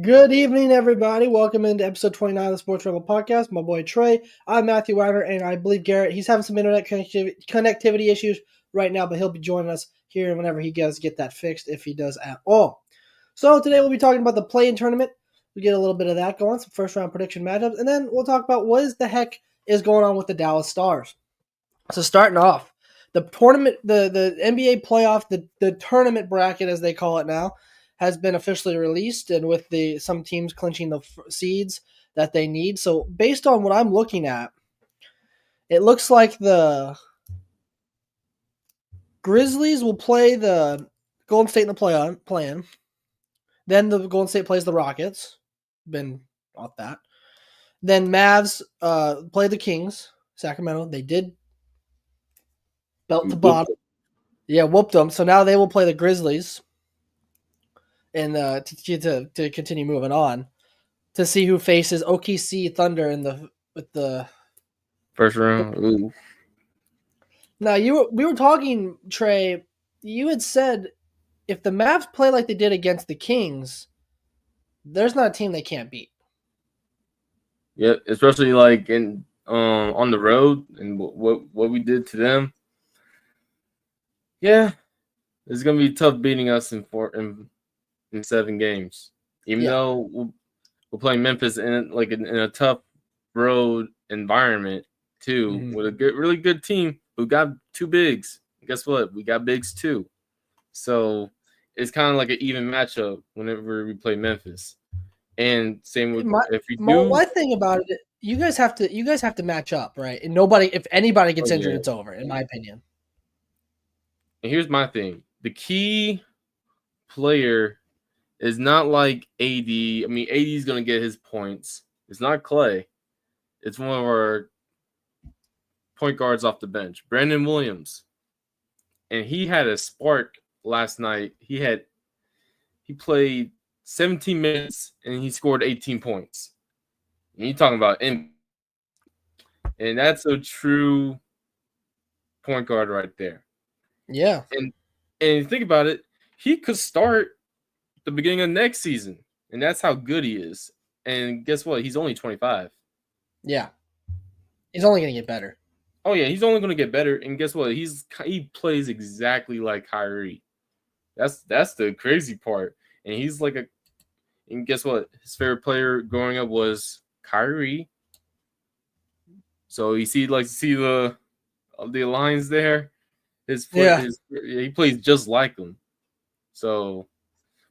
Good evening, everybody. Welcome into episode 29 of the Sports Ramble podcast. My boy Trey. I'm Matthew Weiner, and I believe Garrett. He's having some internet connectivity issues right now, but he'll be joining us here whenever he does get that fixed, if he does at all. So today we'll be talking about the play-in tournament. We get a little bit of that going, some first-round prediction matchups, and then we'll talk about what the heck is going on with the Dallas Stars. So starting off, the tournament, the NBA playoff, the tournament bracket as they call it now, has been officially released, and with some teams clinching the seeds that they need. So based on what I'm looking at, it looks like the Grizzlies will play the Golden State in the play-in. Then the Golden State plays the Rockets. Been off that. Then Mavs play the Kings, Sacramento. They did belt to bottom. Yeah, whooped them. So now they will play the Grizzlies. And to continue moving on to see who faces OKC Thunder with the first round. Ooh. Now we were talking, Trey. You had said if the Mavs play like they did against the Kings, there's not a team they can't beat. Yeah, especially like in on the road and what we did to them. Yeah, it's gonna be tough beating us in 7 games. Even though we're playing Memphis in a tough road environment too, with a really good team who got 2 bigs. Guess what? We got bigs too. So it's kind of like an even matchup whenever we play Memphis. And same with if we do. One thing about it, you guys have to match up, right? And if anybody gets injured, it's over, in my opinion. And here's my thing: the key player is not like AD. I mean, AD is gonna get his points. It's not Clay. It's one of our point guards off the bench, Brandon Williams, and he had a spark last night. He played 17 minutes and he scored 18 points. And you're talking about and that's a true point guard right there. Yeah. And think about it, he could start the beginning of next season, and that's how good he is. And guess what? He's only 25. Yeah. He's only going to get better. Oh yeah, he's only going to get better. And guess what? He plays exactly like Kyrie. That's the crazy part. And he's like and guess what? His favorite player growing up was Kyrie. So you see the lines there. He plays just like him. So,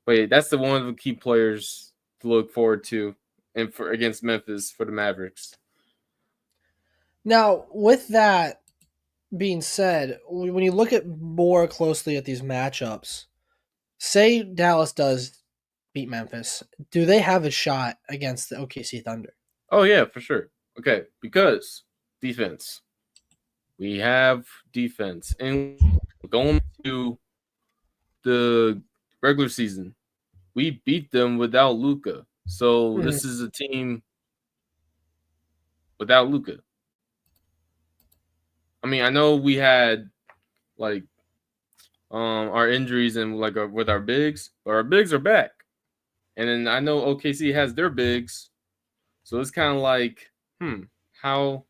but that's one of the key players to look forward to, and against Memphis for the Mavericks. Now, with that being said, when you look at more closely at these matchups, say Dallas does beat Memphis, do they have a shot against the OKC Thunder? Oh yeah, for sure. Okay, because defense. We have defense, and going to the regular season, we beat them without Luka. So this is a team without Luka. I mean, I know we had like our injuries and with our bigs, but our bigs are back. And then I know OKC has their bigs. So it's kind of like, how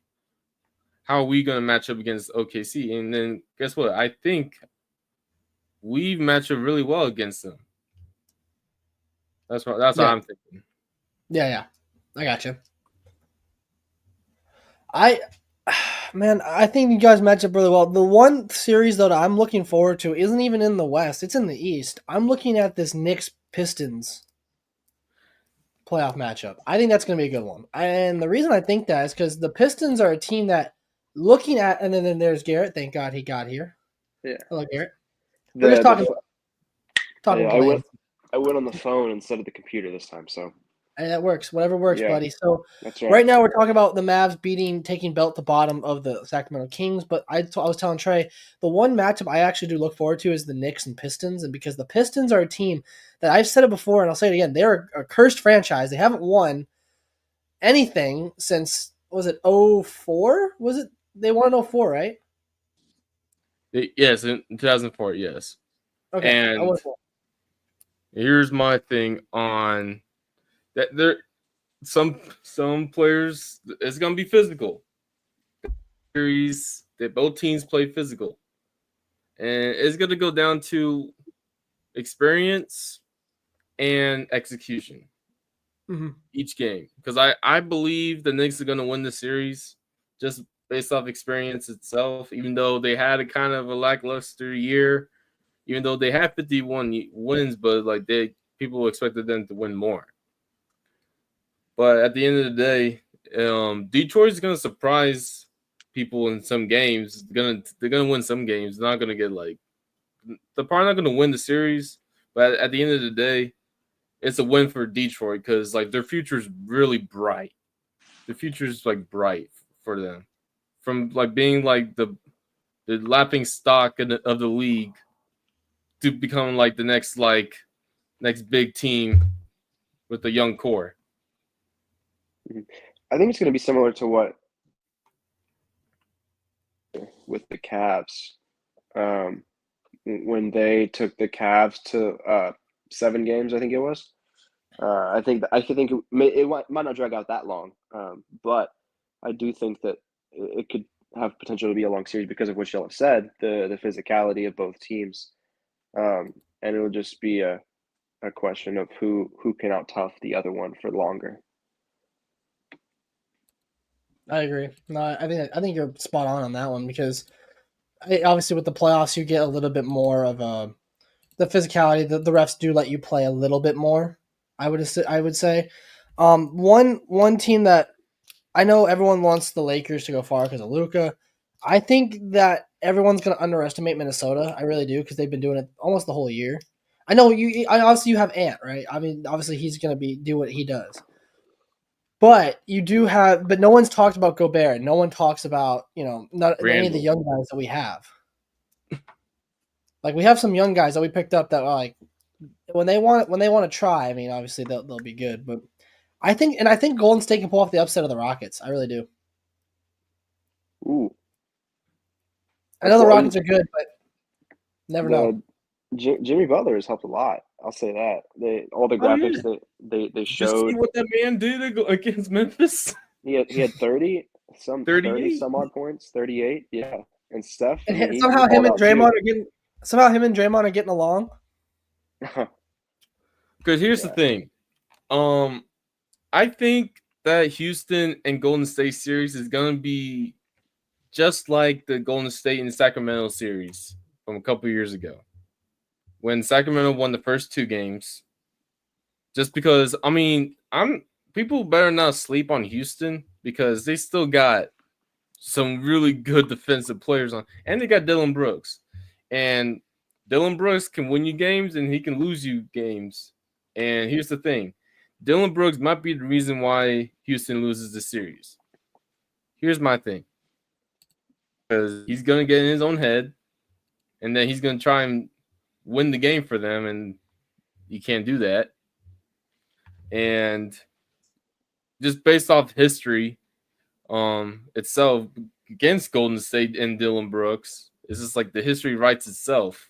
are we going to match up against OKC? And then guess what? I think we match up really well against them. That's what I'm thinking. Yeah. I got you. I think you guys match up really well. The one series, though, that I'm looking forward to isn't even in the West. It's in the East. I'm looking at this Knicks-Pistons playoff matchup. I think that's going to be a good one. And the reason I think that is because the Pistons are a team that looking at, and then there's Garrett. Thank God he got here. Yeah. Hello, Garrett. We're just talking. I went on the phone instead of the computer this time, so. And that works. Whatever works, buddy. So that's right now we're talking about the Mavs taking belt to bottom of the Sacramento Kings. But I was telling Trey, the one matchup I actually do look forward to is the Knicks and Pistons. And because the Pistons are a team that I've said it before and I'll say it again, they're a cursed franchise. They haven't won anything since, was it 04? Was it? They won in 04, right? Yes, in 2004, yes. Okay. And here's my thing on That there some players it's gonna be physical. Series that both teams play physical, and it's gonna go down to experience and execution each game. Because I believe the Knicks are gonna win the series just based off experience itself. Even though they had a kind of a lackluster year, even though they had 51 wins, but like people expected them to win more. But at the end of the day, Detroit is going to surprise people in some games. They're gonna win some games. They're not going to get they're probably not going to win the series. But at the end of the day, it's a win for Detroit because their future is really bright. The future is bright for them, from being the lapping stock of the league to become the next big team with a young core. I think it's going to be similar to what with the Cavs when they took the Cavs to 7 games. I think it was. I think it might not drag out that long, but I do think that it could have potential to be a long series because of what y'all have said, the physicality of both teams, and it'll just be a question of who can out tough the other one for longer. I agree. No, I think you're spot on that one because obviously with the playoffs you get a little bit more of the physicality. The refs do let you play a little bit more. I would say. One team that I know everyone wants the Lakers to go far because of Luka. I think that everyone's going to underestimate Minnesota. I really do because they've been doing it almost the whole year. I know obviously you have Ant, right? I mean, obviously he's going to do what he does. But no one's talked about Gobert. No one talks about, not any of the young guys that we have. We have some young guys that we picked up that are when they want to try. I mean, obviously they'll be good, but I think Golden State can pull off the upset of the Rockets. I really do. Ooh, I know the Rockets are good, but never know. Jimmy Butler has helped a lot. I'll say that. All the graphics they showed. Did you see what that man did against Memphis? He had 30 some odd points, 38, yeah. And Steph, and somehow him and Draymond are getting along. Because here's the thing, I think that Houston and Golden State series is gonna be just like the Golden State and Sacramento series from a couple years ago, when Sacramento won the first 2 games. Just because, I mean, people better not sleep on Houston because they still got some really good defensive players on, and they got Dillon Brooks. And Dillon Brooks can win you games and he can lose you games. And here's the thing. Dillon Brooks might be the reason why Houston loses the series. Here's my thing. Because he's going to get in his own head, and then he's going to try and win the game for them, and you can't do that. And just based off history itself against Golden State and Dillon Brooks, it's just the history writes itself.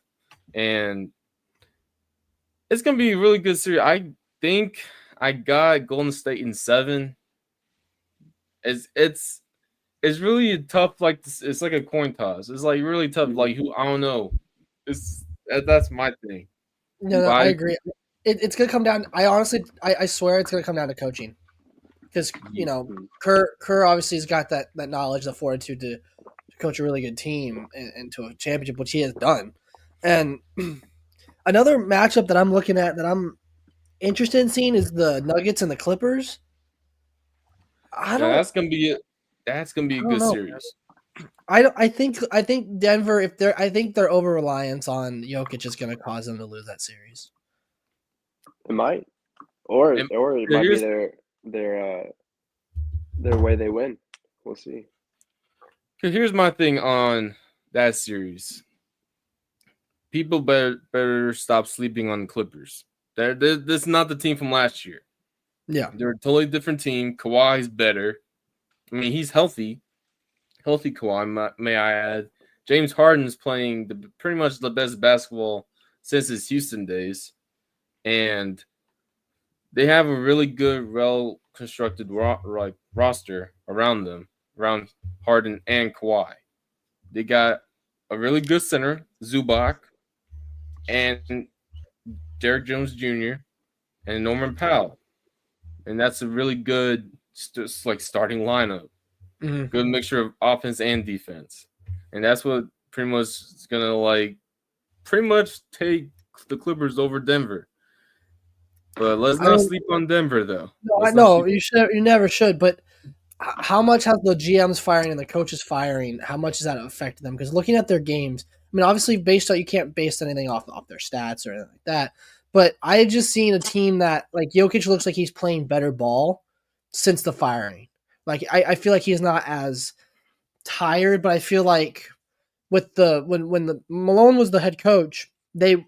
And it's going to be a really good series. I think I got Golden State in 7. It's really tough. It's like a coin toss. It's really tough. Who, I don't know. That's my thing. No, I agree. It's gonna come down. I swear it's gonna come down to coaching, because Kerr obviously has got that knowledge, the fortitude to coach a really good team into a championship, which he has done. And another matchup that I'm looking at that I'm interested in seeing is the Nuggets and the Clippers. That's gonna be a good series. I think Denver, I think their over reliance on Jokic is going to cause them to lose that series. It might, or it might be their way they win. We'll see. Here's my thing on that series. People better stop sleeping on the Clippers. This is not the team from last year. Yeah, they're a totally different team. Kawhi's better. I mean, he's healthy Kawhi, may I add. James Harden's playing pretty much the best basketball since his Houston days. And they have a really good, well constructed roster around them, around Harden and Kawhi. They got a really good center, Zubac, and Derrick Jones Jr. and Norman Powell, and that's a really good starting lineup. Mm-hmm. Good mixture of offense and defense, and that's what pretty much is gonna pretty much take the Clippers over Denver. But let's not sleep on Denver, though. No, I know you should. You never should. But how much has the GMs firing and the coaches firing? How much has that affected them? Because looking at their games, I mean, obviously, based on you can't base anything off their stats or anything like that. But I just seen a team that like Jokic looks like he's playing better ball since the firing. Like I feel like he's not as tired, but I feel like with the when the Malone was the head coach, the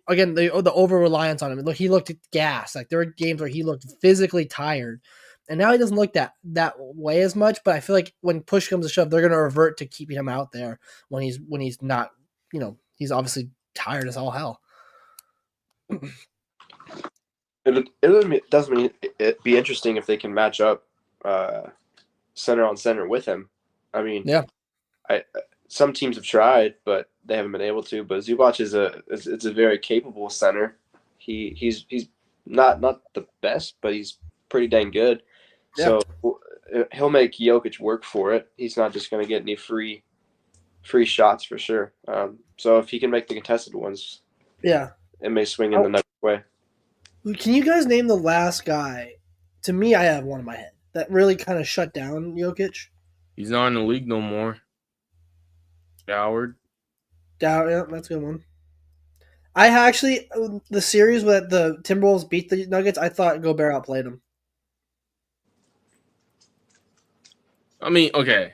over reliance on him. Look, he looked gassed. Like there were games where he looked physically tired, and now he doesn't look that way as much. But I feel like when push comes to shove, they're going to revert to keeping him out there when he's not. He's obviously tired as all hell. It does mean it'd be interesting if they can match up center on center with him. I mean, yeah. Some teams have tried, but they haven't been able to. But Zubac is a very capable center. He's not the best, but he's pretty dang good. Yeah. So he'll make Jokic work for it. He's not just going to get any free shots for sure. So if he can make the contested ones, yeah, it may swing in the next way. Can you guys name the last guy? To me, I have one in my head that really kind of shut down Jokic. He's not in the league no more. Howard. Yeah, that's a good one. I actually, the series where the Timberwolves beat the Nuggets, I thought Gobert outplayed them. I mean, okay.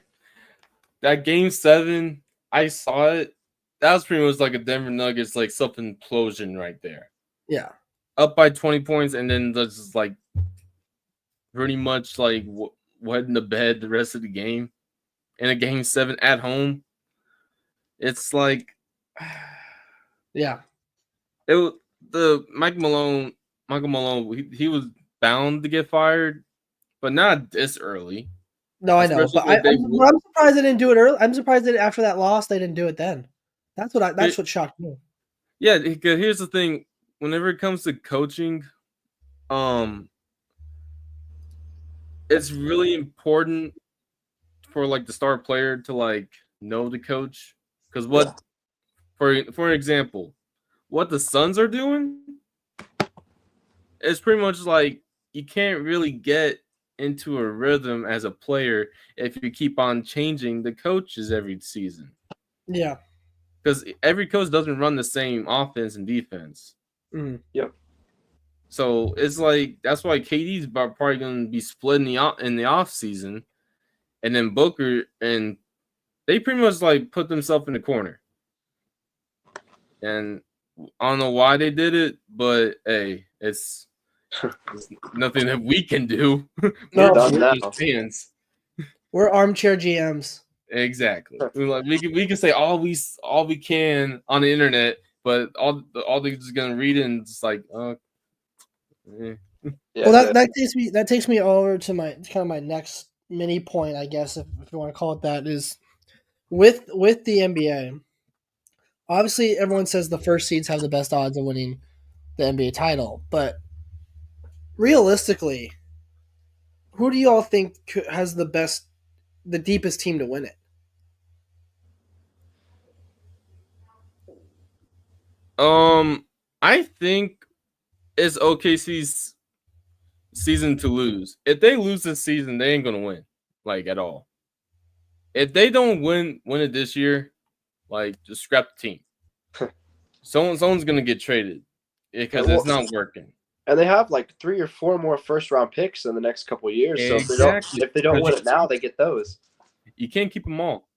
That game 7, I saw it. That was pretty much like a Denver Nuggets self-implosion right there. Yeah. Up by 20 points and then just pretty much wet in the bed the rest of the game. In a game 7 at home. It's yeah. Michael Malone, he was bound to get fired, but not this early. No, I know, but I'm surprised they didn't do it early. I'm surprised that after that loss they didn't do it then. That's what shocked me. Yeah, because here's the thing: whenever it comes to coaching, it's really important for the star player to know the coach. Because for example, what the Suns are doing is pretty much you can't really get into a rhythm as a player if you keep on changing the coaches every season. Yeah. Because every coach doesn't run the same offense and defense. Mm. Yep. So it's that's why KD's probably going to be split in the off season, and then Booker, and they pretty much put themselves in the corner. And I don't know why they did it, but hey, it's nothing that we can do. We're just fans. We're armchair GMs. Exactly. We can say all we can on the internet, but all they're just gonna read it and it's Yeah, well, that takes me over to my next mini point, I guess, if you want to call it that, is with the NBA. Obviously, everyone says the first seeds have the best odds of winning the NBA title, but realistically, who do you all think has the deepest team to win it? I think it's OKC's season to lose. If they lose this season, they ain't gonna win at all. If they don't win it this year, just scrap the team. Someone's gonna get traded because it's not working. And they have 3 or 4 more first round picks in the next couple of years. Exactly. So if they don't win it now, they get those. You can't keep them all.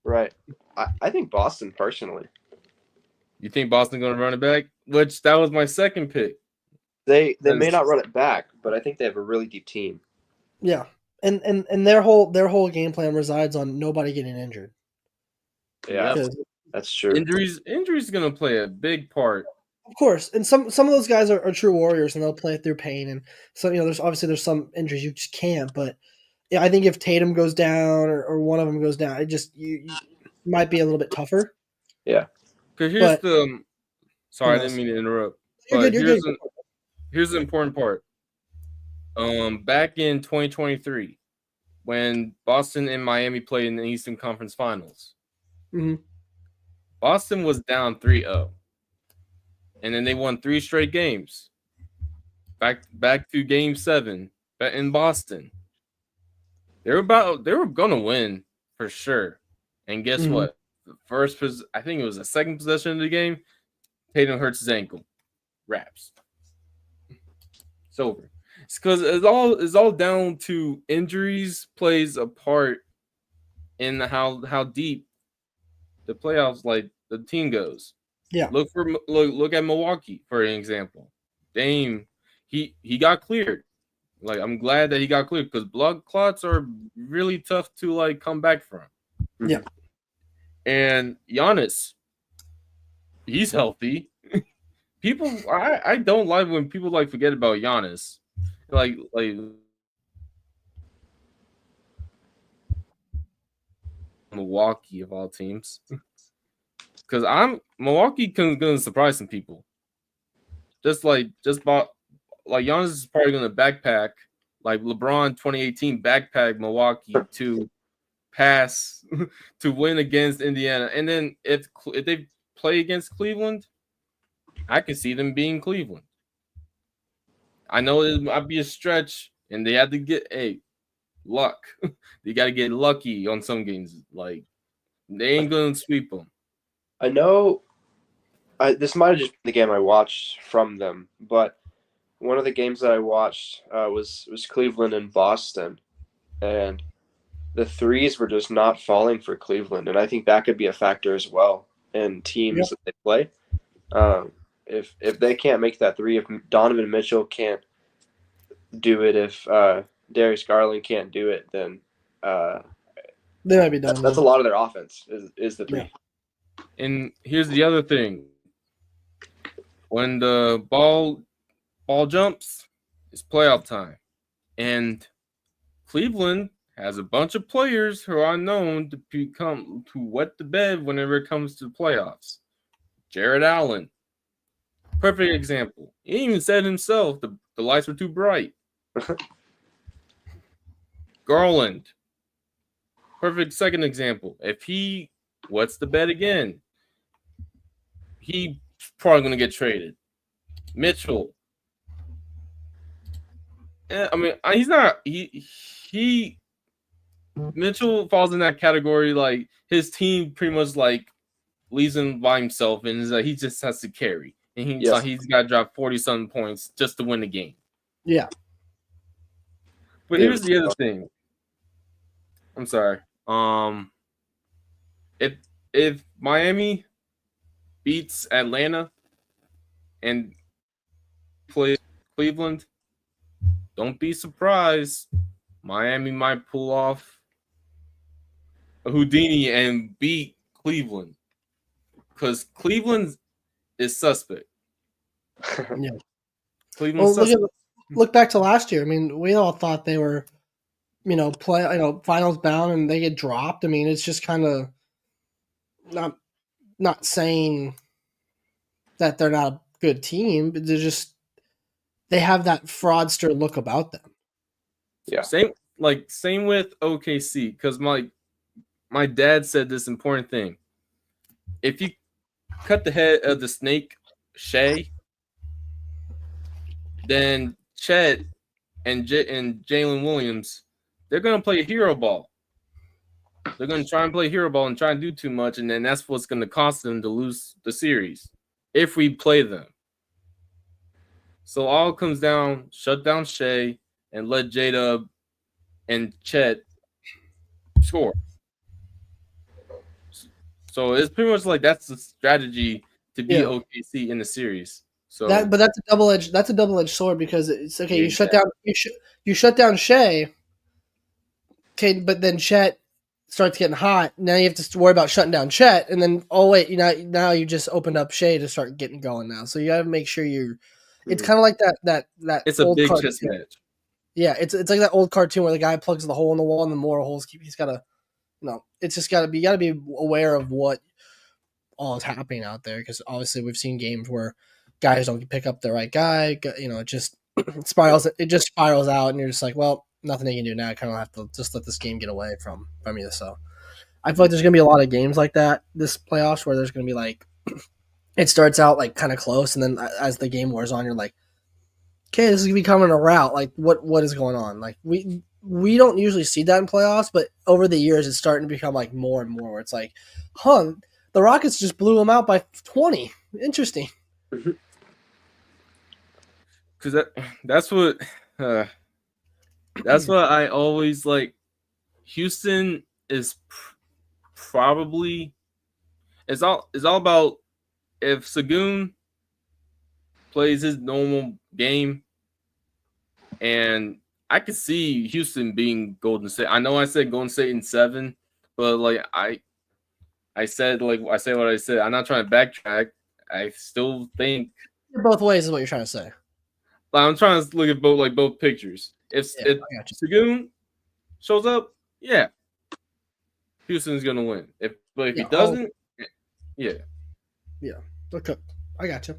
Right. I think Boston personally. You think Boston's gonna run it back? Which that was my second pick. They may not run it back, but I think they have a really deep team. Yeah. And their whole game plan resides on nobody getting injured. Yeah, that's true. Injuries gonna play a big part Of course, and some of those guys are true warriors, and they'll play it through pain. And so there's some injuries you just can't. But yeah, I think if Tatum goes down or one of them goes down, it just you might be a little bit tougher. Yeah. Because here's But the sorry, I who didn't knows? mean to interrupt. You're But good. You're good. here's the important part. Back in 2023, when Boston and Miami played in the Eastern Conference Finals, Mhm. Boston was down 3-0. And then they won 3 straight games. Back to game 7 in Boston. They were gonna win for sure. And guess Mhm. what? I think it was the second possession of the game, Tatum hurts his ankle. Wraps. It's over. It's because it's all down to injuries plays a part in how deep the playoffs like the team goes. Yeah. Look at Milwaukee for an example. Dame, he got cleared. Like I'm glad that he got cleared because blood clots are really tough to like come back from. Yeah. And Giannis, he's healthy. People, I don't like when people like forget about Giannis. Like Milwaukee of all teams. Because Milwaukee gonna surprise some people. Just bought like Giannis is probably gonna backpack like LeBron 2018 backpack Milwaukee to pass to win against Indiana, and then if they play against Cleveland, I can see them being Cleveland. I know it might be a stretch, and they had to get luck. They got to get lucky on some games. Like they ain't gonna sweep them. I know. This might have just been the game I watched from them, but one of the games that I watched was Cleveland and Boston, and the threes were just not falling for Cleveland, and I think that could be a factor as well in teams that they play. If they can't make that three, if Donovan Mitchell can't do it, if Darius Garland can't do it, then They might be done. that's a lot of their offense is the three. Yeah. And here's the other thing: when the ball jumps, it's playoff time, and Cleveland has a bunch of players who are known to wet the bed whenever it comes to the playoffs. Jared Allen, perfect example. He even said himself the lights were too bright. Garland, perfect second example. If he wets the bed again, he's probably going to get traded. Mitchell, I mean, he's not. Mitchell falls in that category. Like his team pretty much like leaves him by himself, and is like he just has to carry, and he's got to drop 40-something points just to win the game. Yeah. But here's the other thing. I'm sorry. If Miami beats Atlanta and plays Cleveland, don't be surprised. Miami might pull off a Houdini and beat Cleveland because Cleveland is suspect. Yeah. Cleveland. Look back to last year. I mean, we all thought they were, finals bound, and they get dropped. I mean, it's just kind of not saying that they're not a good team, but they have that fraudster look about them. Yeah. Same with OKC, because my dad said this important thing. If you cut the head of the snake, Shea, then Chet and Jalen Williams, they're gonna play hero ball. They're gonna try and play hero ball and try and do too much, and then that's what's gonna cost them to lose the series if we play them. So all comes down, shut down Shea and let J-Dub and Chet score. So it's pretty much like that's the strategy to beat OKC in the series. So but that's a double edged sword because it's okay. Exactly. You shut down Shea. Okay, but then Chet starts getting hot, now you have to worry about shutting down Chet, and then now you just opened up Shea to start getting going now. So you got to make sure you're. It's kind of like that It's a old big cartoon. chess match. Yeah, it's like that old cartoon where the guy plugs the hole in the wall, and the more holes he's got to. It's just got to be. You got to be aware of what all is happening out there, because obviously we've seen games where guys don't pick up the right guy. It just spirals. It just spirals out, and you're just like, well, nothing you can do now. I kind of have to just let this game get away from you. So I feel like there's gonna be a lot of games like that this playoffs where there's gonna be like it starts out like kind of close, and then as the game wears on, you're like, okay, this is becoming a rout. Like what is going on? Like we don't usually see that in playoffs, but over the years it's starting to become like more and more where it's like, the Rockets just blew them out by 20. Interesting. Because that's what I always like. Houston is probably it's all about if Sagoon plays his normal game, and I could see Houston being Golden State. I know I said Golden State in 7, but like I said what I said. I'm not trying to backtrack. I still think both ways is what you're trying to say. Like, I'm trying to look at both pictures. If Sagoon shows up, yeah, Houston's gonna win. If he doesn't, yeah. Okay, I got you.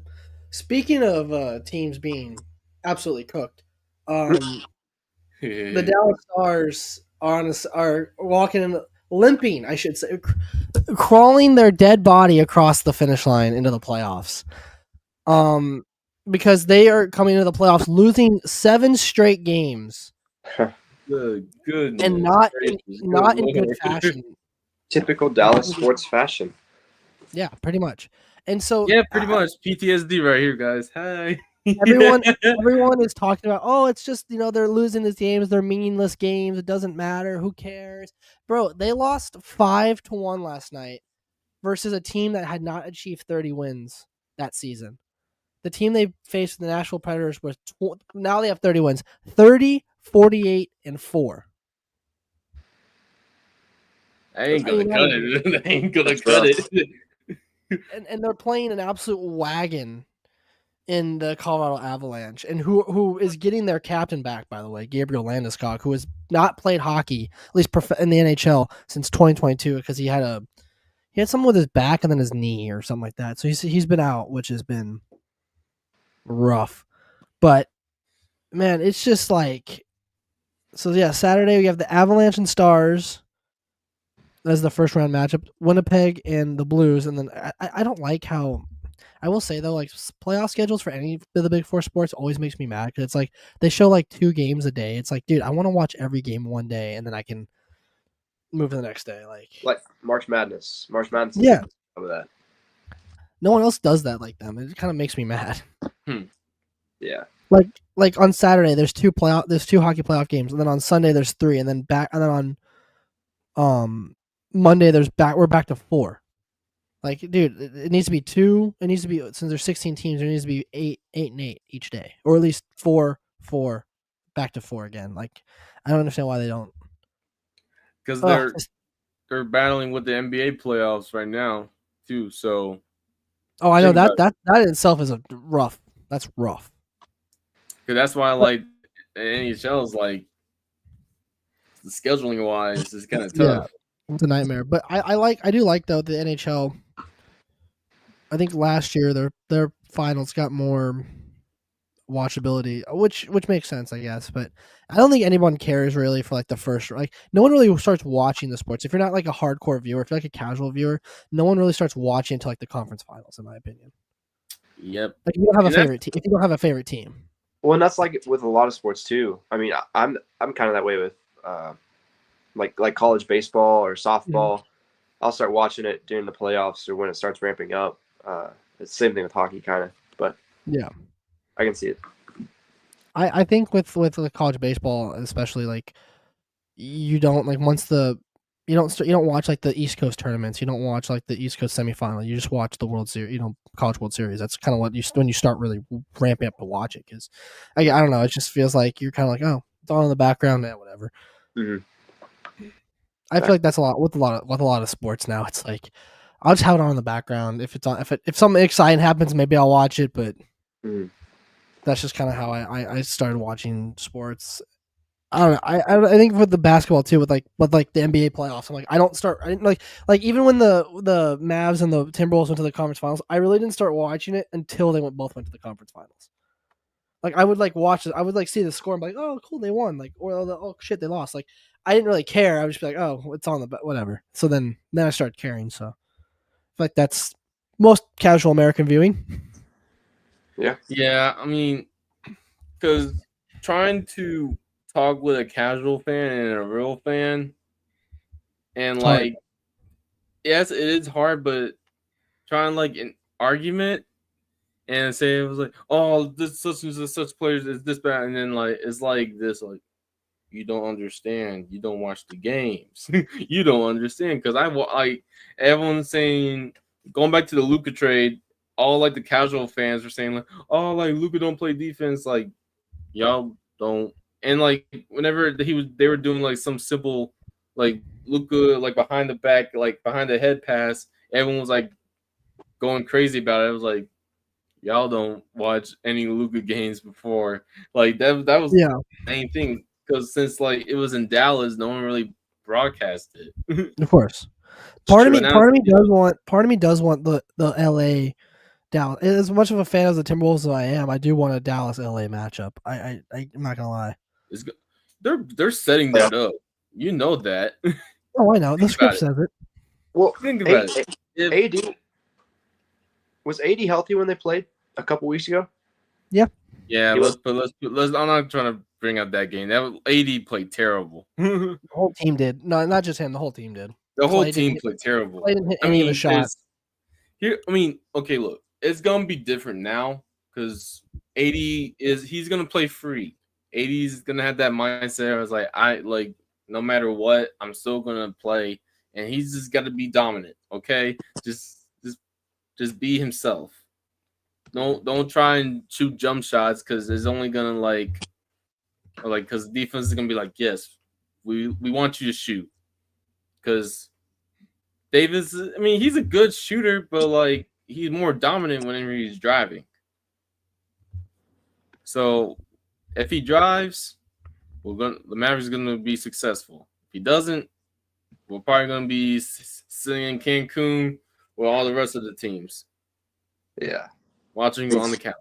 Speaking of teams being absolutely cooked, the Dallas Stars are walking, limping, I should say, crawling their dead body across the finish line into the playoffs. Because they are coming into the playoffs losing 7 straight games. Good, and not in good fashion. Typical Dallas sports fashion. Yeah, pretty much. And so pretty much PTSD right here, guys. Hi. Everyone is talking about, oh, it's just, they're losing these games, they're meaningless games, it doesn't matter, who cares? Bro, they lost 5-1 last night versus a team that had not achieved 30 wins that season. The team they faced, the Nashville Predators, was now they have 30 wins. 30, 48, and 4. I ain't gonna cut it. I ain't gonna cut it. And they're playing an absolute wagon in the Colorado Avalanche, and who is getting their captain back, by the way, Gabriel Landeskog, who has not played hockey, at least in the NHL, since 2022 because he had something with his back and then his knee or something like that. So he's been out, which has been rough. But man, it's just like, so yeah, Saturday we have the Avalanche and Stars as the first round matchup, Winnipeg and the Blues, and then I don't like how, I will say though, like playoff schedules for any of the big 4 sports always makes me mad because it's like they show like 2 games a day. It's like, dude, I want to watch every game one day and then I can move to the next day. Like March Madness. Yeah. Of that. No one else does that like them. It kind of makes me mad. Yeah. Like on Saturday there's 2 hockey playoff games, and then on Sunday there's 3, and then on Monday we're back to 4. Like, dude, it needs to be 2. It needs to be, since there's 16 teams, there needs to be 8 and 8 each day, or at least 4, back to 4 again. Like, I don't understand why they don't. Because they're battling with the NBA playoffs right now too. So, I know that in itself is rough. That's rough. Because that's why like NHL is like, the scheduling wise is kind of tough. Yeah, it's a nightmare. But I do like though the NHL. I think last year their finals got more watchability, which makes sense, I guess. But I don't think anyone cares really for like the first. Like, no one really starts watching the sports if you're not like a hardcore viewer. If you're like a casual viewer, no one really starts watching until like the conference finals, in my opinion. Yep. Like, you don't have a favorite team. If you don't have a favorite team. Well, and that's like with a lot of sports too. I mean, I'm kind of that way with like college baseball or softball. I'll start watching it during the playoffs or when it starts ramping up. It's the same thing with hockey, kind of, but yeah, I can see it. I think with the college baseball, especially, like, you don't like you don't watch like the East Coast tournaments. You don't watch like the East Coast semifinal. You just watch the World Series, College World Series. That's kind of what when you start really ramping up to watch it. Because I don't know, it just feels like you're kind of like, oh, it's all in the background, whatever. Mm-hmm. I feel like that's a lot with a lot of sports now. It's like I'll just have it on in the background. If it's on, if something exciting happens, maybe I'll watch it. But Mhm. that's just kind of how I started watching sports. I don't know. I think with the basketball too, with like the NBA playoffs, I'm like I didn't like even when the Mavs and the Timberwolves went to the conference finals, I really didn't start watching it until they both went to the conference finals. Like I would like watch it, I would like see the score and be like, oh cool, they won. Like or oh shit, they lost. Like I didn't really care. I would just be like, oh, it's on the whatever. So then I started caring. So I feel like that's most casual American viewing. Yeah. Yeah, I mean, because trying to talk with a casual fan and a real fan, and It's hard. like, yes, it is hard, but trying like an argument and say it was like, oh, this such and such players is this bad, and then like it's like this, like you don't understand, you don't watch the games, you don't understand because like everyone's saying going back to the Luka trade, all like the casual fans are saying like, oh, like Luka don't play defense, like y'all don't, and like whenever they were doing like some simple like Luka like behind the back like behind the head pass, everyone was like going crazy about it. It was like y'all don't watch any Luka games before. Like that was Yeah, the main thing because since like it was in Dallas, no one really broadcast it. of course. It's true. Part of me does want the LA Dallas. As much of a fan of the Timberwolves as I am, I do want a Dallas LA matchup. I'm not gonna lie. It's, they're setting that up. You know that. Oh, I know. The Think about script it. says it. Well, Think about it. If, AD was AD healthy when they played a couple weeks ago? Yeah. yeah, He was- let's. I'm not trying to bring up that game. That was, AD played terrible. The whole team did. No, not just him. The whole team did. The whole Clay didn't team hit, played terrible. Clay didn't hit I any of his mean, shots. here. I mean, okay, look, it's gonna be different now because he's gonna play free. 80's gonna have that mindset. I was like, no matter what, I'm still gonna play, and he's just got to be dominant. Okay, just be himself. Don't try and shoot jump shots because it's only gonna like because defense is gonna be like, yes, we want you to shoot because Davis. I mean, he's a good shooter, but like he's more dominant whenever he's driving. So if he drives, the Mavericks gonna be successful. If he doesn't, we're probably gonna be sitting in Cancun with all the rest of the teams. Yeah. Watching on the couch.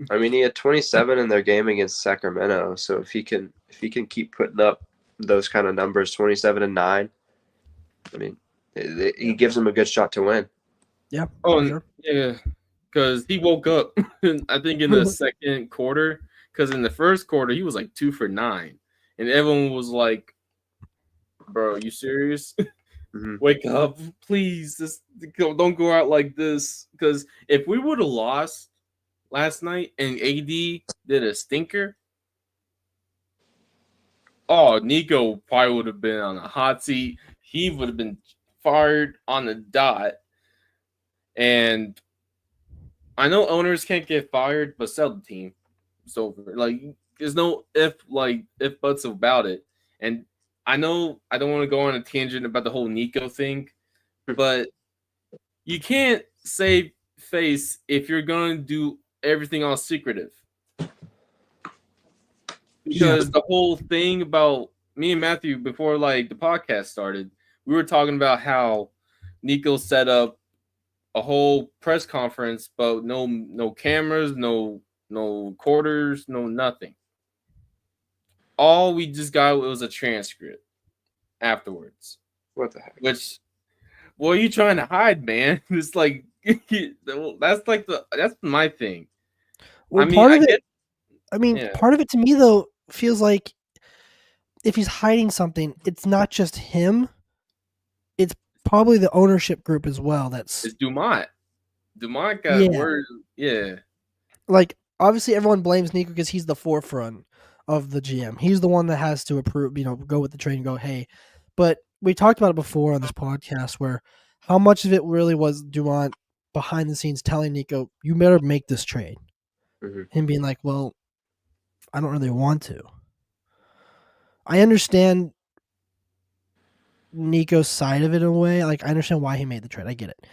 I mean, he had 27 in their game against Sacramento. So if he can keep putting up those kind of numbers, 27 and 9, I mean, he gives them a good shot to win. Yeah. Oh, For sure. yeah, because he woke up. I think in the second quarter. Because in the first quarter he was like 2 for 9, and everyone was like, "Bro, you serious? Mm-hmm. Wake up, please! Don't go out like this." Because if we would have lost last night and AD did a stinker, oh, Nico probably would have been on a hot seat. He would have been fired on the dot. And I know owners can't get fired, but sell the team. So like, there's no if buts about it. And I know I don't want to go on a tangent about the whole Nico thing, but you can't save face if you're going to do everything all secretive. Because the whole thing about me and Matthew before like the podcast started, we were talking about how Nico set up a whole press conference, but no cameras, no quarters, no nothing. All we just got was a transcript afterwards. What the heck? Which, what are you trying to hide, man? It's like that's my thing. Well, I mean, part of I it. get. I mean, Yeah. part of it to me though feels like if he's hiding something, it's not just him. It's probably the ownership group as well. That's It's Dumont. Dumont got yeah. word. Yeah. Like obviously everyone blames Nico because he's the forefront of the GM. He's the one that has to approve, go with the train and go, hey. But we talked about it before on this podcast where how much of it really was Dumont behind the scenes telling Nico, you better make this trade. Mm-hmm. Him being like, well, I don't really want to. I understand Nico's side of it in a way. Like, I understand why he made the trade. I get it.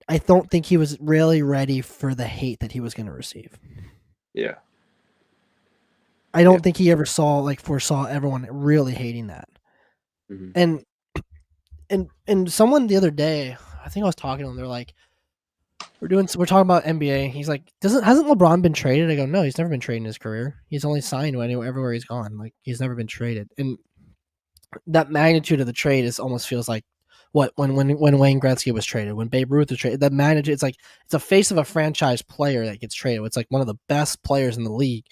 I don't think he was really ready for the hate that he was going to receive. Yeah. I don't think he ever foresaw everyone really hating that. Mhm. And someone the other day, I think I was talking to him. They're like, we're talking about NBA. He's like, hasn't LeBron been traded? I go, no, he's never been traded in his career. He's only signed everywhere he's gone. Like, he's never been traded. And that magnitude of the trade is almost feels like what when Wayne Gretzky was traded, when Babe Ruth was traded. That magnitude, it's like it's a face of a franchise player that gets traded. It's like one of the best players in the league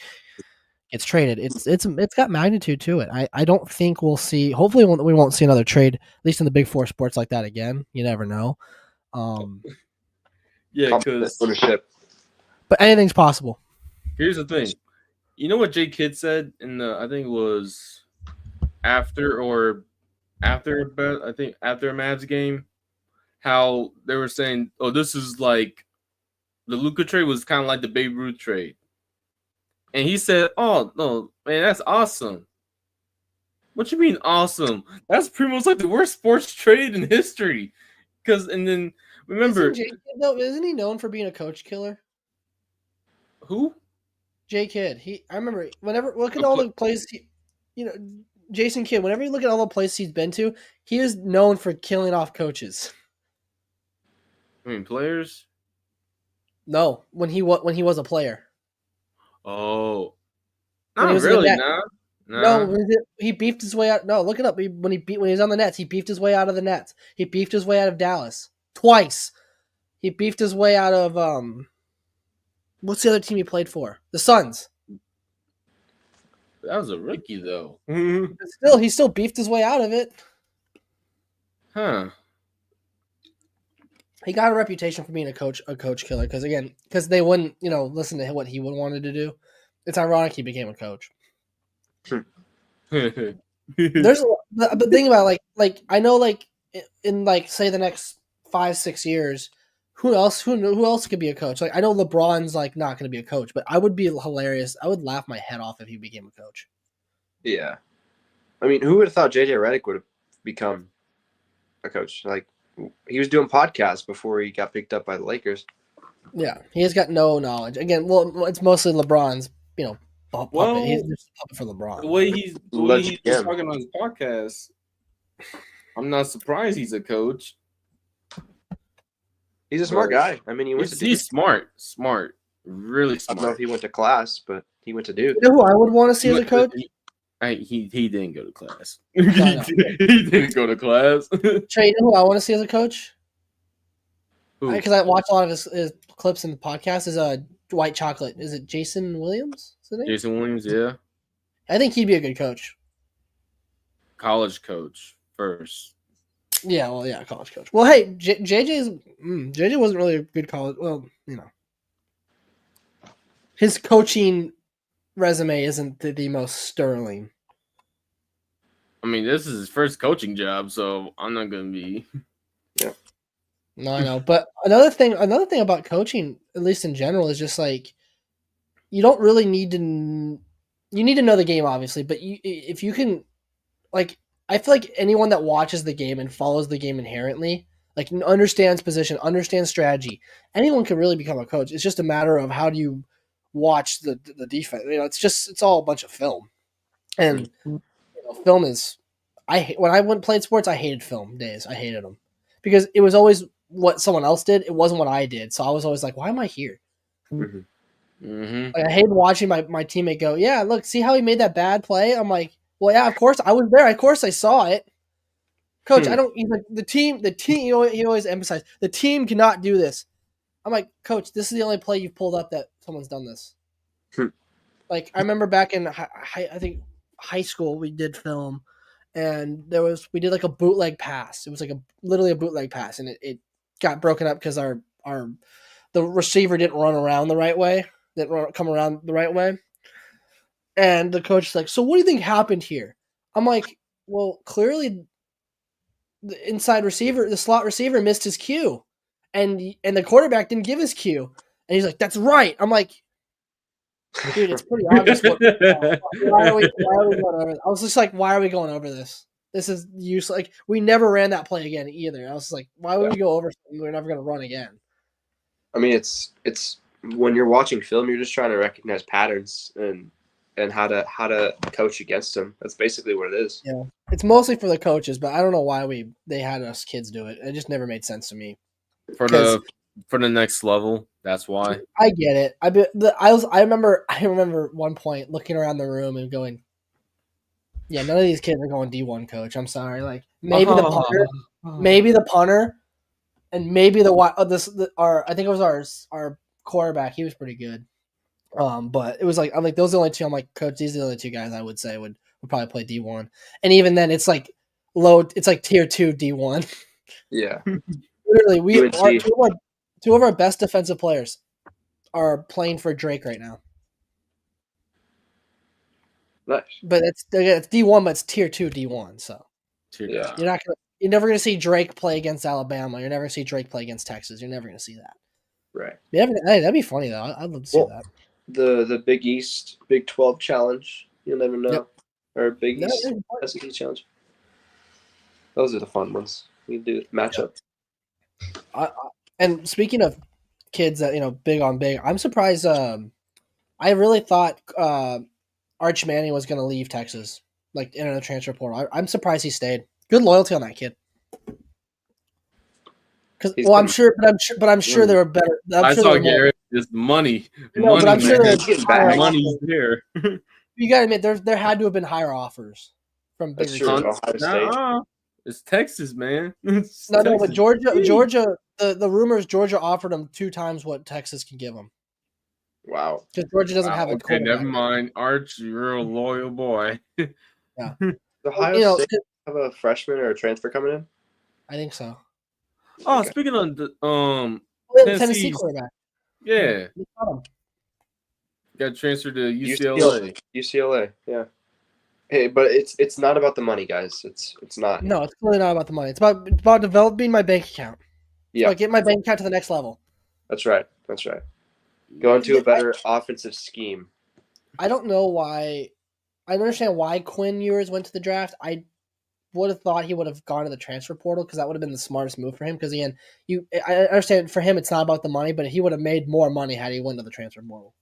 gets traded. It's got magnitude to it. I don't think we'll see. Hopefully, we won't see another trade, at least in the big four sports like that again. You never know. Yeah, because ownership. But anything's possible. here's the thing. You know what Jay Kidd said in the I think it was after a Mavs game, how they were saying, "Oh, this is like the Luka trade was kind of like the Babe Ruth trade," and he said, "Oh no, man, that's awesome." What you mean awesome? That's pretty much like the worst sports trade in history. And then remember Isn't he known for being a coach killer? who? Jay Kidd. I remember whenever look at all the places Jason Kidd. Whenever you look at all the places he's been to, he is known for killing off coaches. I mean players. No, when he was a player. Oh, When he not was in the really. net. Nah. No, he beefed his way out. No, look it up. When he was on the Nets, he beefed his way out of the Nets. He beefed his way out of Dallas twice. He beefed his way out of what's the other team he played for? The Suns. That was a rookie though. He still beefed his way out of it. Huh. He got a reputation for being a coach killer because they wouldn't listen to what he would wanted to do. It's ironic he became a coach. There's but think about like I know in say the next 5-6 years, who else could be a coach? Like I know LeBron's like not going to be a coach, but I would be hilarious. I would laugh my head off if he became a coach. Yeah, I mean, who would have thought JJ Redick would have become a coach? Like he was doing podcasts before he got picked up by the Lakers. Yeah, he has got no knowledge. Again, well, it's mostly LeBron's puppet. Well, He's just a puppet for LeBron. The way he's talking on his podcast, I'm not surprised he's a coach. He's a smart guy. I mean, he's smart, really smart. I don't know if he went to class, but he went to Duke. You know who I would want to see as a coach? He didn't go to class. He didn't go to class. Trey, you know who I want to see as a coach? Who? Because I watch a lot of his clips in the podcast. Is White Chocolate? Is it Jason Williams? Jason Williams, yeah. I think he'd be a good coach. College coach first. Yeah, well, yeah, college coach. Well, hey, JJ wasn't really a good college. Well, his coaching resume isn't the most sterling. I mean, this is his first coaching job, so I'm not gonna be. Yeah. No, I know. But another thing about coaching, at least in general, is just like you don't really need to. You need to know the game, obviously, but if you can, like, I feel like anyone that watches the game and follows the game inherently, like, understands position, understands strategy, anyone can really become a coach. It's just a matter of how do you watch the defense. It's all a bunch of film, and film is. When I played sports, I hated film days. I hated them because it was always what someone else did. It wasn't what I did. So I was always like, why am I here? Mm-hmm. Like, I hated watching my teammate go, yeah, look, see how he made that bad play? I'm like, well, yeah, of course I was there. Of course I saw it. Coach, I don't, he's like, the team, he always emphasized, the team cannot do this. I'm like, Coach, this is the only play you've pulled up that someone's done this. Like, I remember back in, I think, high school, we did film, and we did like a bootleg pass. It was like literally a bootleg pass, and it got broken up because the receiver didn't run around the right way, didn't come around the right way. And the coach is like, so what do you think happened here? I'm like, well, clearly the inside receiver, the slot receiver missed his cue, and the quarterback didn't give his cue. And he's like, that's right. I'm like, dude, it's pretty obvious. Why are we going over this? I was just like, why are we going over this? This is useless. Like, we never ran that play again either. I was like, why would we go over something we're never going to run again? I mean, it's when you're watching film, you're just trying to recognize patterns and how to coach against them. That's basically what it is. Yeah, it's mostly for the coaches, but I don't know why they had us kids do it. It just never made sense to me. For the next level, that's why. I get it. I remember one point looking around the room and going, yeah, none of these kids are going D1, coach. I'm sorry. Like, maybe the punter, and maybe I think it was our quarterback. He was pretty good. But it was like, I'm like, those are the only two. I'm like, coach, these are the only two guys I would say would probably play D1. And even then, it's like it's like tier 2 D1. Yeah. Literally, two of our best defensive players are playing for Drake right now. Nice. But it's D1, but it's tier 2 D1. So Yeah. you're never gonna see Drake play against Alabama. You're never gonna see Drake play against Texas. You're never gonna see that. Right. Yeah, that'd be funny though. I'd love to see that. The Big East, Big 12 challenge. You'll never know. Yep. Or Big East SEC challenge. Those are the fun ones. We do matchup. And speaking of kids that big on big, I'm surprised. I really thought Arch Manning was going to leave Texas, like enter the transfer portal. I'm surprised he stayed. Good loyalty on that kid. I'm sure there were better. I saw Garrett. It's money. But I'm sure money's there. You got to admit, there had to have been higher offers from bigger teams. Ohio State. It's Texas, man. No, but Georgia. The rumors Georgia offered him 2 times what Texas can give him. Wow. Because Georgia doesn't have a okay, never mind. Arch, you're a loyal boy. Yeah. Ohio State have a freshman or a transfer coming in? I think so. Oh, okay. Speaking of the Tennessee quarterback. Yeah. Got transferred to UCLA. UCLA, yeah. Hey, but it's not about the money, guys. It's not. No, it's really not about the money. It's about developing my bank account. Yeah. Get my bank account to the next level. That's right. Go into a better offensive scheme. I don't know why. I understand why Quinn Ewers went to the draft. I would have thought he would have gone to the transfer portal because that would have been the smartest move for him. Because again, I understand for him it's not about the money, but he would have made more money had he went to the transfer portal.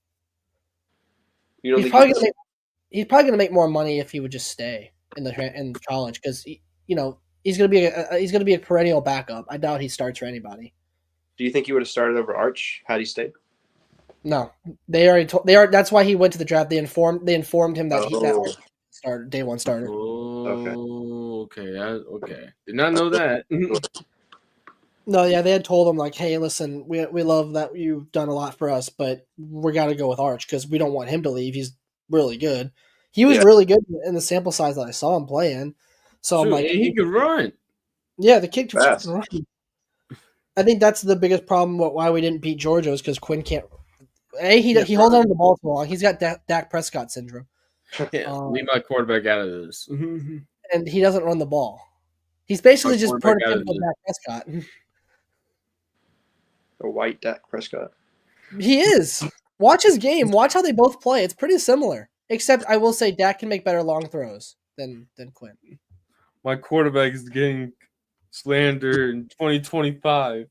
He's probably going to make more money if he would just stay in college because he's going to be a perennial backup. I doubt he starts for anybody. Do you think he would have started over Arch had he stayed? No, they already told. That's why he went to the draft. They informed him that that started day 1 starter. Oh, okay. Did not know that. No, yeah, they had told him like, hey, listen, we love that you've done a lot for us, but we got to go with Arch because we don't want him to leave. He's really good. He was really good in the sample size that I saw him playing. So I'm like, he could run. Yeah, the kid can run. I think that's the biggest problem. Why we didn't beat Georgia is because Quinn can't. He holds on to the ball too long. He's got Dak Prescott syndrome. Leave my quarterback out of this. And he doesn't run the ball. He's basically just prototypical Dak Prescott. A white Dak Prescott. He is. Watch his game. Watch how they both play. It's pretty similar. Except I will say Dak can make better long throws than Quinn. My quarterback is getting slandered in 2025.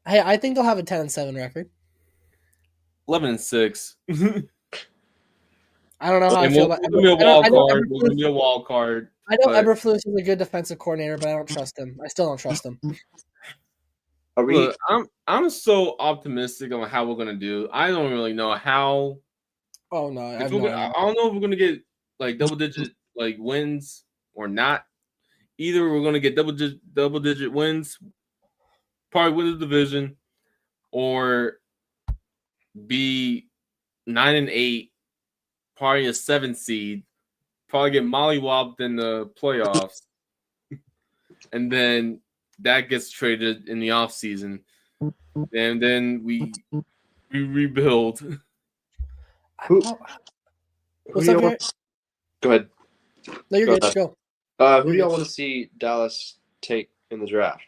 Hey, I think they'll have a 10-7 record. 11-6. I don't know how I feel about We'll be a wild card. I know Eberflus is a good defensive coordinator, but I don't trust him. I still don't trust him. Look, I'm so optimistic on how we're gonna do. I don't really know how. Oh no, I don't know if we're gonna get like double-digit like wins or not. Either we're gonna get double-digit wins, probably win the division, or be 9-8, probably a 7 seed, probably get mollywopped in the playoffs, and then that gets traded in the offseason, and then we rebuild. What's up, Garrett? Go ahead. No, you're good. Go. Who do y'all want to see Dallas take in the draft?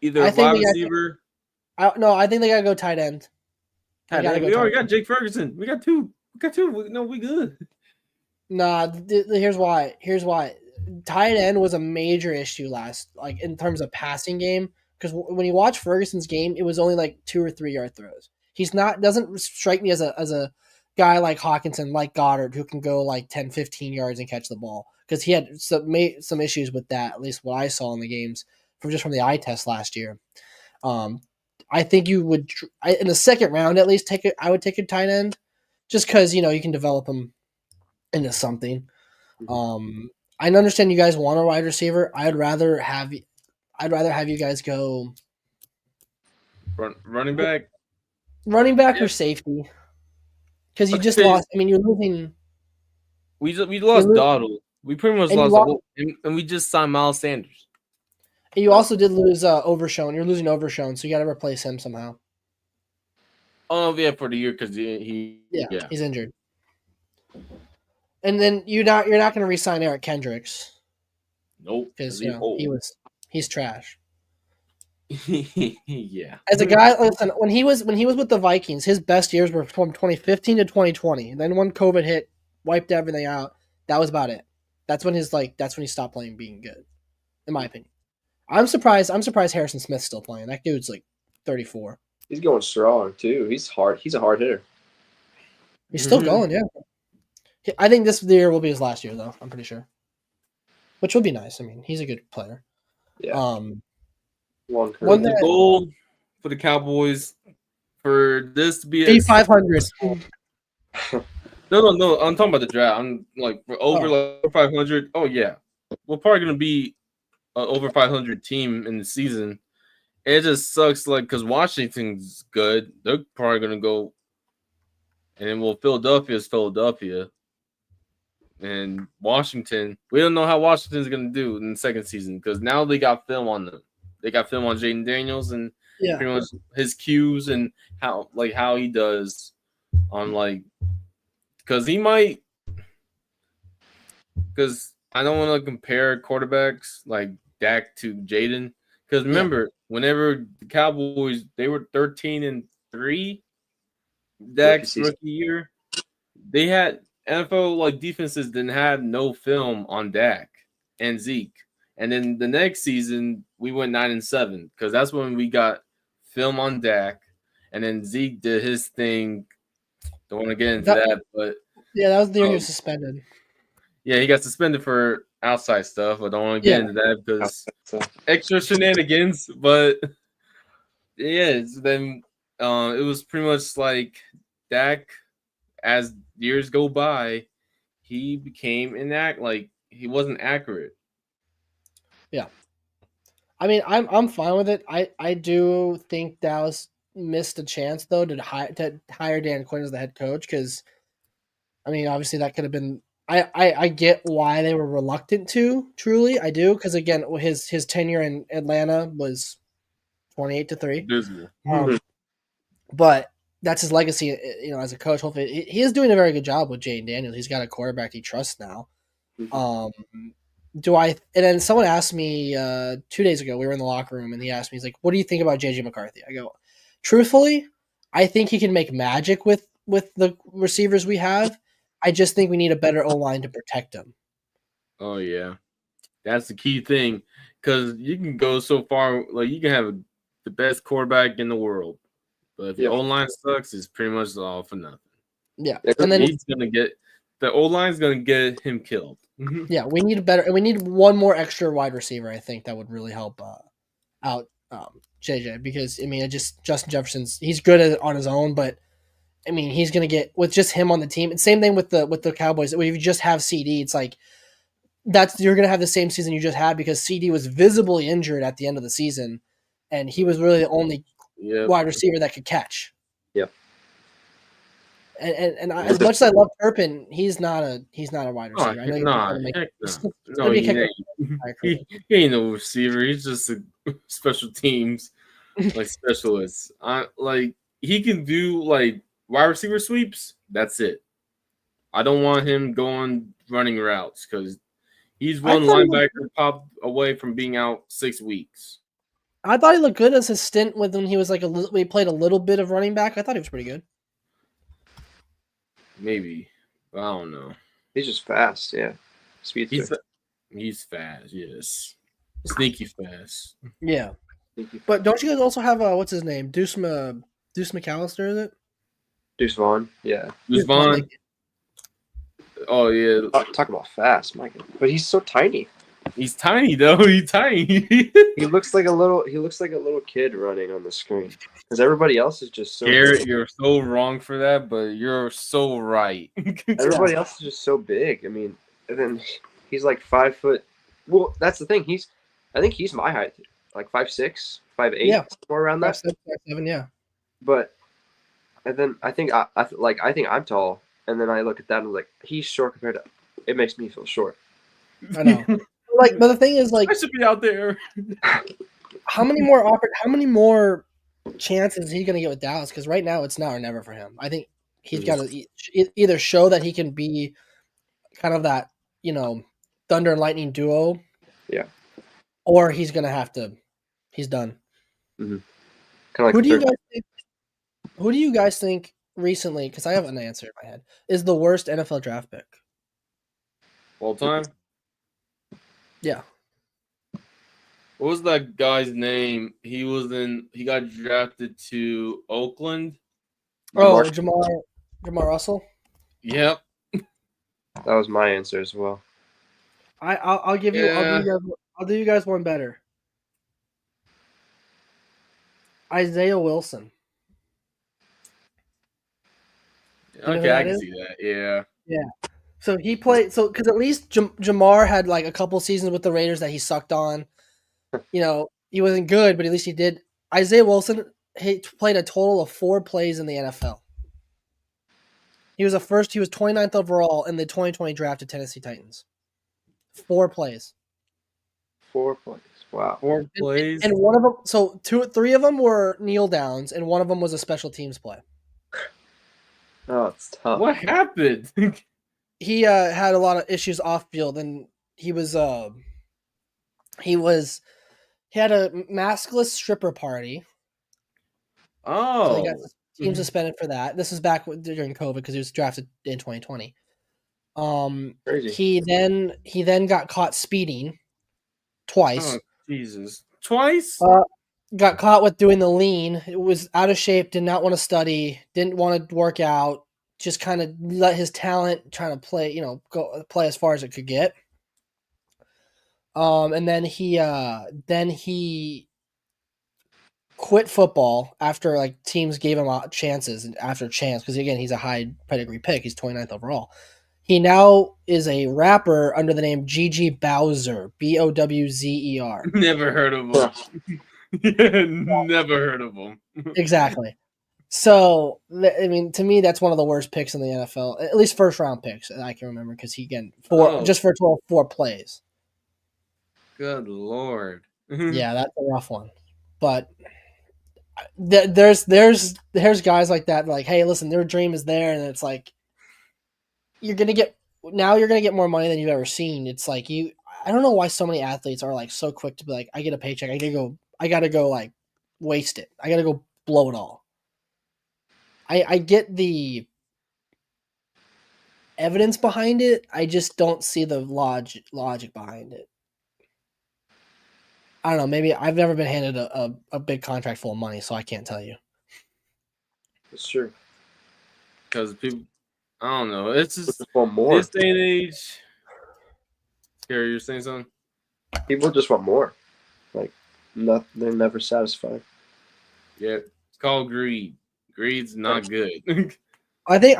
Either a wide receiver. I think they gotta go tight end. We already got Jake Ferguson. We got two. No, we good. Nah, here's why. tight end was a major issue in terms of passing game. Because when you watch Ferguson's game, it was only like 2 or 3 yard throws. He's not doesn't strike me as a guy like Hawkinson, like Goddard, who can go like 10, 15 yards and catch the ball. Because he had some issues with that, at least what I saw in the games from the eye test last year. I think you would in the second round at least take it. I would take a tight end, just because you can develop them into something. I understand you guys want a wide receiver. I'd rather have you guys go Running back. running back or safety, because you just lost. I mean, you're losing. We lost Donald. We pretty much lost, and we just signed Miles Sanders. And you also did lose Overshown. You're losing Overshown, so you got to replace him somehow. Oh yeah, for the year because he's injured. And then you're not going to re-sign Eric Kendricks. Nope, because he's trash. Yeah. As a guy, listen, when he was with the Vikings, his best years were from 2015 to 2020. And then when COVID hit, wiped everything out. That was about it. That's when he stopped playing being good, in my opinion. I'm surprised Harrison Smith's still playing. That dude's like 34. He's going strong too. He's hard. He's a hard hitter. He's still going, yeah. I think this year will be his last year, though. I'm pretty sure, which will be nice. I mean, he's a good player. Yeah. The goal for the Cowboys for this to be 500. No. I'm talking about the draft. I'm like over 500. Oh yeah, we're probably gonna be an over 500 team in the season. It just sucks, because Washington's good. They're probably gonna go, and then Philadelphia's Philadelphia, and Washington. We don't know how Washington's gonna do in the second season because now they got film on them. They got film on Jaden Daniels and pretty much his cues and how he does on because he might. Because I don't want to compare quarterbacks like Dak to Jaden. Because remember, whenever the Cowboys, they were 13-3, Dak's rookie year, they had NFL defenses didn't have no film on Dak and Zeke. And then the next season, we went 9-7 because that's when we got film on Dak. And then Zeke did his thing. Don't want to get into that, but that was the year he was suspended. Yeah, he got suspended for outside stuff. I don't want to get into that because extra shenanigans. But then it was pretty much like Dak, as years go by, he became he wasn't accurate. Yeah, I mean, I'm fine with it. I do think Dallas missed a chance though to hire Dan Quinn as the head coach because, I mean, obviously that could have been. I get why they were reluctant to. Truly, I do because again, his tenure in Atlanta was 28-3. But that's his legacy, as a coach. Hopefully, he is doing a very good job with Jaden Daniels. He's got a quarterback he trusts now. And then someone asked me 2 days ago. We were in the locker room, and he asked me, he's like, "What do you think about JJ McCarthy?" I go, truthfully, I think he can make magic with the receivers we have. I just think we need a better O-line to protect him. Oh yeah, that's the key thing because you can go so far. You can have the best quarterback in the world, but if your O-line sucks, it's pretty much all for nothing. Yeah, and then he's gonna get the O-line's gonna get him killed. Yeah, we need one more extra wide receiver. I think that would really help out JJ because I mean, Justin Jefferson's he's good on his own, but I mean, he's going to get with just him on the team. And same thing with the Cowboys. If you just have CD, it's like you're going to have the same season you just had because CD was visibly injured at the end of the season, and he was really the only wide receiver that could catch. Yep. And as much as I love Turpin, he's not a wide receiver. He ain't no receiver. He's just a special teams specialist. He can do wide receiver sweeps. That's it. I don't want him running routes because he's one linebacker pop away from being out 6 weeks. I thought he looked good as his stint when he was he played a little bit of running back. I thought he was pretty good. Maybe. I don't know. He's just fast, yeah. Speedster. He's fast, yes. Sneaky fast. Yeah. But don't you guys also have what's his name? Deuce McAllister, is it? Deuce Vaughn, yeah. Deuce Vaughn. Oh yeah. Talk about fast, my God. But he's so tiny. He's tiny though. He's tiny. He looks like a little kid running on the screen. Because everybody else is just so Garrett, big. you're so wrong for that, but you're so right. Everybody else is just so big. I mean, and then he's like 5 foot. Well, that's the thing. I think he's my height, like 5'6", 5'8", Yeah. somewhere around that. 5'7", yeah. But and then I think I think I'm tall, and then I look at that and I'm like, he's short compared to. It makes me feel short. I know. But the thing is, like, I should be out there. how many more chances is he going to get with Dallas? Because right now it's now or never for him. I think he's got to either show that he can be kind of that, thunder and lightning duo. Yeah. Or he's going to have to. He's done. Mm-hmm. Kind of like Who do you guys think recently? Because I have an answer in my head. Is the worst NFL draft pick all time? Yeah. What was that guy's name? He got drafted to Oakland. Jamar Russell. Yep. That was my answer as well. I'll give you. I'll do you guys one better. Isaiah Wilson. Okay, I can see that. Yeah. Yeah. So he played. So because at least Jamar had like a couple seasons with the Raiders that he sucked on. He wasn't good, but at least he did. Isaiah Wilson, he played a total of 4 plays in the NFL. He was 29th overall in the 2020 draft of Tennessee Titans. 4 plays. 4 plays. Wow. 4 plays. And one of them, so 3 of them were kneel downs, and one of them was a special teams play. Oh, it's tough. What happened? He had a lot of issues off field, and he had a maskless stripper party. Oh, so he got team suspended for that. This was back during COVID because he was drafted in 2020. Crazy. He then got caught speeding twice. Oh, Jesus, twice. Got caught with doing the lean. It was out of shape. Did not want to study. Didn't want to work out. Just kind of let his talent trying to play. Go play as far as it could get. And then he quit football after like teams gave him chances and after chance because again he's a high pedigree pick. He's 29th overall. He now is a rapper under the name Gigi Bowser, Bowzer. Never heard of him. Never heard of him. Exactly. So I mean, to me, that's one of the worst picks in the NFL. At least first round picks I can remember because he just for 4 plays. Good Lord. Yeah, that's a rough one. But there's guys like that. Like, hey, listen, their dream is there, and it's like you're gonna get more money than you've ever seen. It's like I don't know why so many athletes are like so quick to be like, I get a paycheck, I gotta go like waste it. I gotta go blow it all. I get the evidence behind it. I just don't see the logic behind it. I don't know. Maybe I've never been handed a big contract full of money, so I can't tell you. It's true. Because people, I don't know. It's just want more. This day and age. Gary, you're saying something? People just want more. Like, they're never satisfied. Yeah, it's called greed. Greed's not good. I think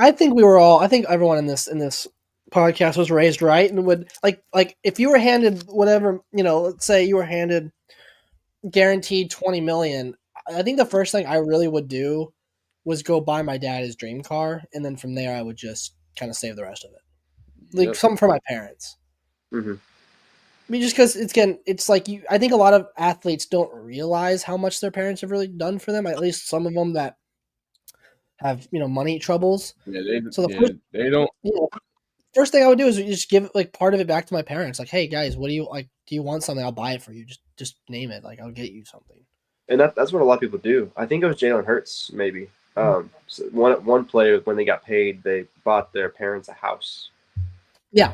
everyone in this podcast was raised right and would like if you were handed whatever, let's say you were handed guaranteed $20 million. I think the first thing I really would do was go buy my dad his dream car, and then from there I would just kind of save the rest of it, like something for my parents. Mm-hmm. I mean, just because it's like I think a lot of athletes don't realize how much their parents have really done for them. At least some of them that have money troubles. Yeah, they don't. First thing I would do is just give like part of it back to my parents. Like, hey guys, what do you like? Do you want something? I'll buy it for you. Just name it. Like, I'll get you something. And that's what a lot of people do. I think it was Jalen Hurts maybe. So one player when they got paid, they bought their parents a house. Yeah.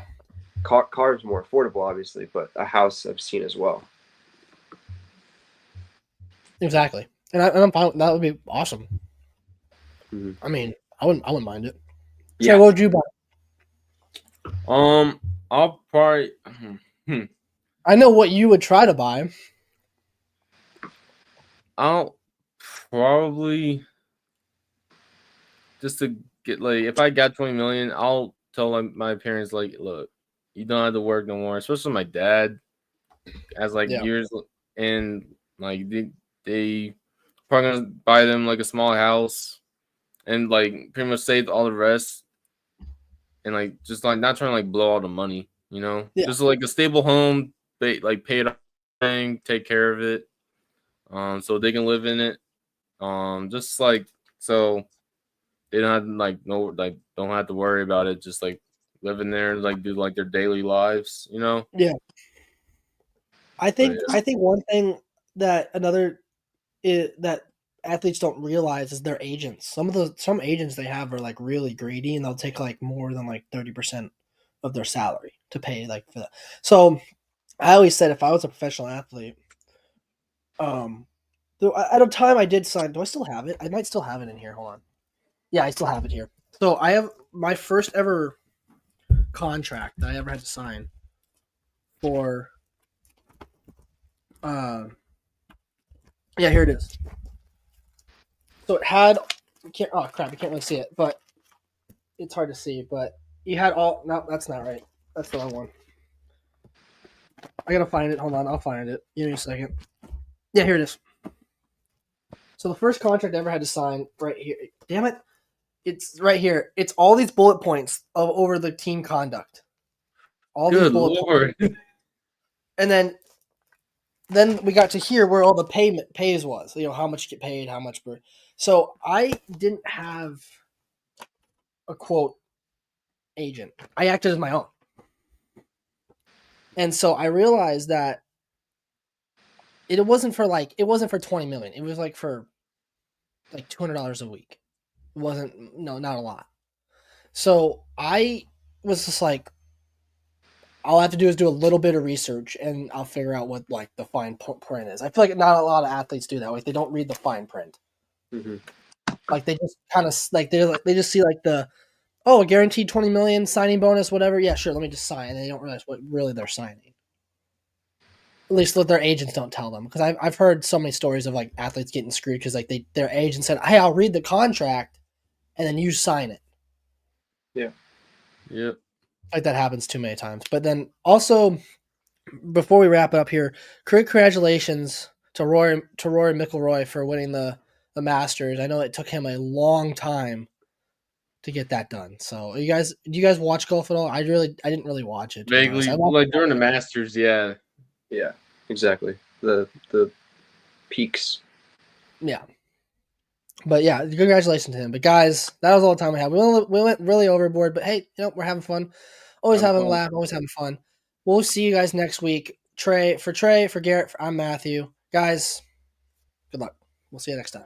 Cars more affordable, obviously, but a house I've seen as well. Exactly. And I'm fine. That would be awesome. Mhm. I mean, I wouldn't mind it. Yeah. Trey, what would you buy? I'll probably. I know what you would try to buy. I'll probably just to get like if I got 20 million, I'll tell my parents like, look, you don't have to work no more. Especially my dad, as like Yeah. years and like they probably gonna buy them like a small house and like pretty much save all the rest and like just like not trying to like blow all the money, you know, Yeah. just like a stable home, like pay it off, take care of it, so they can live in it, just like so they don't have like no like don't have to worry about it, just like living there, like do like their daily lives, you know. Yeah. I think yeah. I think one thing that that athletes don't realize is their agents. Some agents they have are like really greedy and they'll take like more than like 30% of their salary to pay like for that. So I always said if I was a professional athlete, at a time I did sign. Do I still have it? I might still have it in here. Hold on. Yeah, I still have it here. So I have my first ever contract that I ever had to sign for. Yeah, here it is. So it had. Oh crap! I can't really see it, but it's hard to see. But you had all. No, that's not right. That's the wrong one. I gotta find it. Hold on, I'll find it. Give me a second. Yeah, here it is. So the first contract I ever had to sign right here. Damn it! It's right here. It's all these bullet points over the team conduct. All these Good bullet lord. points, and then we got to here where all the pays was. You know how much you get paid, how much per. So I didn't have a quote agent. I acted as my own, and so I realized that it wasn't for 20 million. It was like for like $200 a week. It wasn't not a lot. So I was just like, all I have to do is do a little bit of research, and I'll figure out what like the fine print is. I feel like not a lot of athletes do that. Like they don't read the fine print. Mhm. Like they just kind of they just see like the guaranteed 20 million signing bonus, whatever. Yeah, sure. Let me just sign. And they don't realize what really they're signing. At least what their agents don't tell them. Because I've heard so many stories of like athletes getting screwed because like their agent said, "Hey, I'll read the contract," and then you sign it. Yeah. Yep. Like that happens too many times. But then also, before we wrap it up here, congratulations to Rory McIlroy for winning the Masters. I know it took him a long time to get that done. So, do you guys watch golf at all? I didn't really watch it, to be honest. Vaguely, like during the Masters, yeah. Yeah. Exactly. The peaks. Yeah. But yeah, congratulations to him. But guys, that was all the time we had. We went really overboard, but hey, we're having fun. Always having a laugh, always having fun. We'll see you guys next week. Trey, for Garrett, I'm Matthew. Guys, good luck. We'll see you next time.